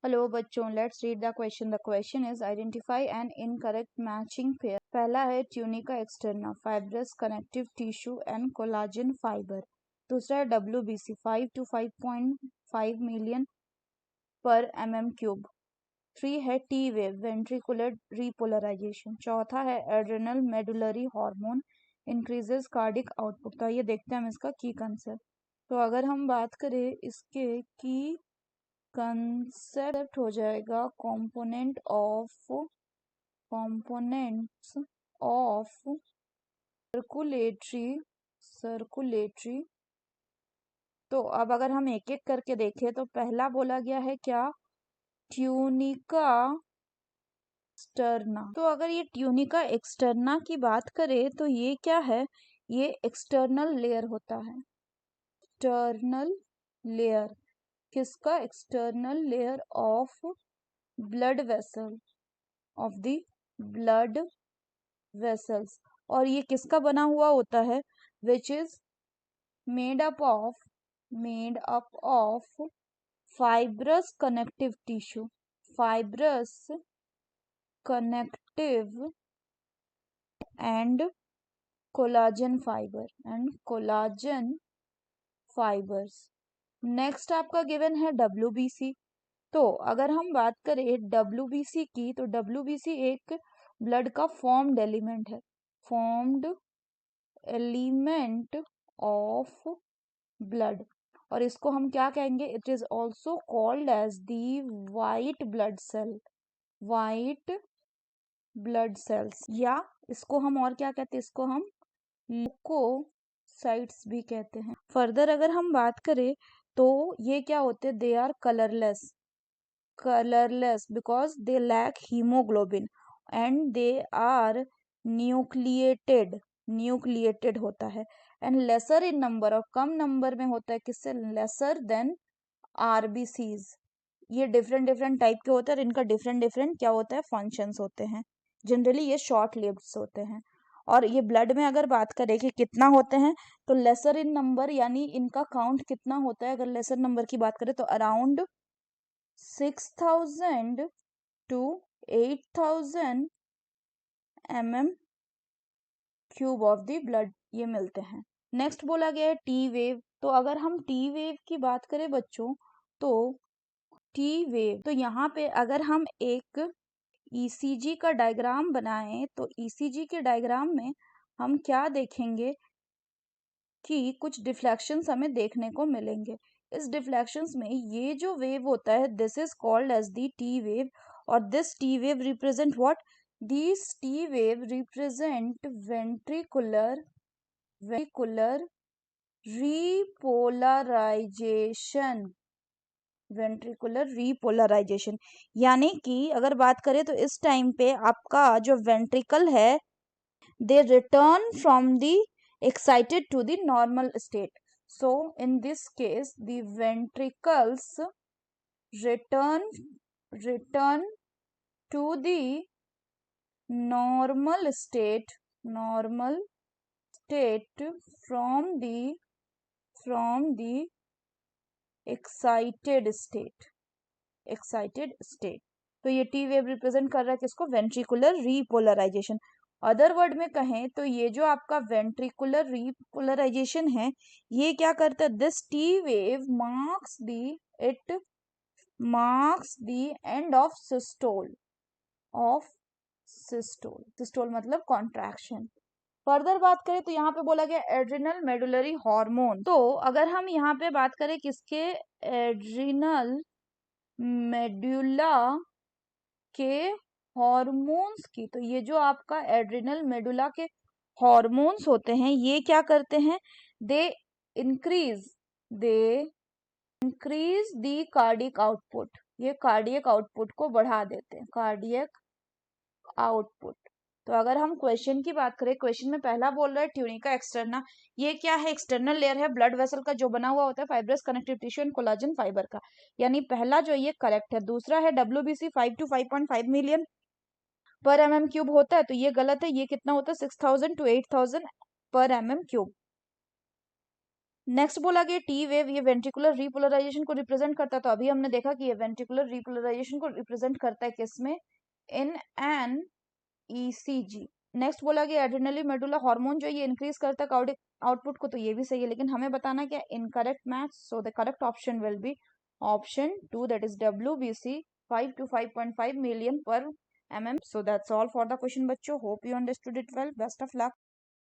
Hello बच्चों, let's read the question. The question is identify an incorrect matching pair. पहला है tunica externa, fibrous connective tissue and collagen fibre. दूसरा है WBC 5 to 5.5 million पर mm3। 3 है T wave, ventricular repolarisation. चौथा है adrenal medullary hormone, increases cardiac output. तो ये देखते हैं हम इसका की कंसेप्ट। तो अगर हम बात करें इसके की कंसेप्ट हो जाएगा components of सर्कुलेटरी। तो अब अगर हम एक एक करके देखें तो पहला बोला गया है क्या, ट्यूनिका एक्सटर्ना। तो अगर ये ट्यूनिका एक्सटर्ना की बात करें तो ये क्या है, ये एक्सटर्नल लेयर होता है। एक्सटर्नल लेयर किसका, external layer of blood vessel, of the blood vessels. और ये किसका बना हुआ होता है, which is made up of fibrous connective tissue, fibrous connective and collagen fibres. Next आपका गिवन है WBC। तो अगर हम बात करें WBC की, तो WBC एक ब्लड का फॉर्म्ड एलिमेंट है, फॉर्म्ड एलिमेंट ऑफ ब्लड। और इसको हम क्या कहेंगे, it is also called as the white blood cells, या इसको हम और क्या कहते हैं, इसको हम ल्यूकोसाइट्स भी कहते हैं। फर्दर अगर हम बात करें तो ये क्या होते हैं, they are colourless because they lack hemoglobin and they are nucleated होता है, एंड लेसर इन नंबर, और कम नंबर में होता है, किससे, लेसर देन RBCs। ये डिफरेंट टाइप के होते हैं और इनका डिफरेंट क्या होता है, फंक्शंस होते हैं। जनरली ये शॉर्ट लिव्ड होते हैं। और ये ब्लड में अगर बात करें कि कितना होते हैं, तो लेसर इन नंबर यानी इनका काउंट कितना होता है, अगर लेसर नंबर की बात करें तो around 6,000 to 8,000 mm³ of the blood ये मिलते हैं। नेक्स्ट बोला गया है टी वेव। तो अगर हम टी वेव की बात करें बच्चों, तो टी वेव, तो यहाँ पे अगर हम एक ECG का डायग्राम बनाएं तो ECG के डायग्राम में हम क्या देखेंगे कि कुछ डिफ्लेक्शंस हमें देखने को मिलेंगे। इस डिफ्लेक्शंस में ये जो वेव होता है, this is called as the T wave. और this T wave represent what, this T wave represent ventricular repolarisation. यानी कि अगर बात करें तो इस टाइम पे आपका जो वेंट्रिकल है, they return from the excited to the normal state. So in this case the ventricles return to the normal state from the excited state. तो ये टी वेव रिप्रेजेंट कर रहा है किसको, वेंट्रिकुलर रीपोलराइजेशन। अदर वर्ड में कहें तो ये जो आपका वेंट्रिकुलर रीपोलराइजेशन है, ये क्या करता है, this T wave marks the end of systole मतलब कॉन्ट्रैक्शन। फर्दर बात करें तो यहाँ पे बोला गया एड्रिनल मेडुलरी हार्मोन। तो अगर हम यहाँ पे बात करें किसके, एड्रिनल मेडुला के हॉर्मोन्स की, तो ये जो आपका एड्रिनल मेडुला के हॉर्मोन्स होते हैं, ये क्या करते हैं, they increase the cardiac output, ये कार्डियक आउटपुट को बढ़ा देते हैं, कार्डियक आउटपुट। तो अगर हम क्वेश्चन की बात करें, क्वेश्चन में पहला बोल रहा है ट्यूनिका एक्सटर्ना, ये क्या है, एक्सटर्नल लेयर है ब्लड वेसल का जो बना हुआ होता है fibrous connective tissue and collagen fibre का, यानी पहला जो ये करेक्ट है। दूसरा है WBC 5 to 5.5 मिलियन पर mm³ होता है, तो ये गलत है, ये कितना होता है, 6,000 to 8,000 पर mm³। नेक्स्ट बोला गया टी वेव, ये वेंट्रिकुलर रिपोलराइजेशन को रिप्रेजेंट करता है। तो अभी हमने देखा कि ये वेंट्रिकुलर रिपोलराइजेशन को रिप्रेजेंट करता है किसमें, इन एन ईसीजी। नेक्स्ट बोला गया एड्रेनली मेडुला हार्मोन जो ये इंक्रीज करता है कार्डिक आउटपुट को, तो ये भी सही है, लेकिन हमें बताना क्या, incorrect match. So the correct option will be option 2, that is WBC 5 to 5.5 million per mm. So that's all for the question बच्चों, hope you understood it well, best of luck.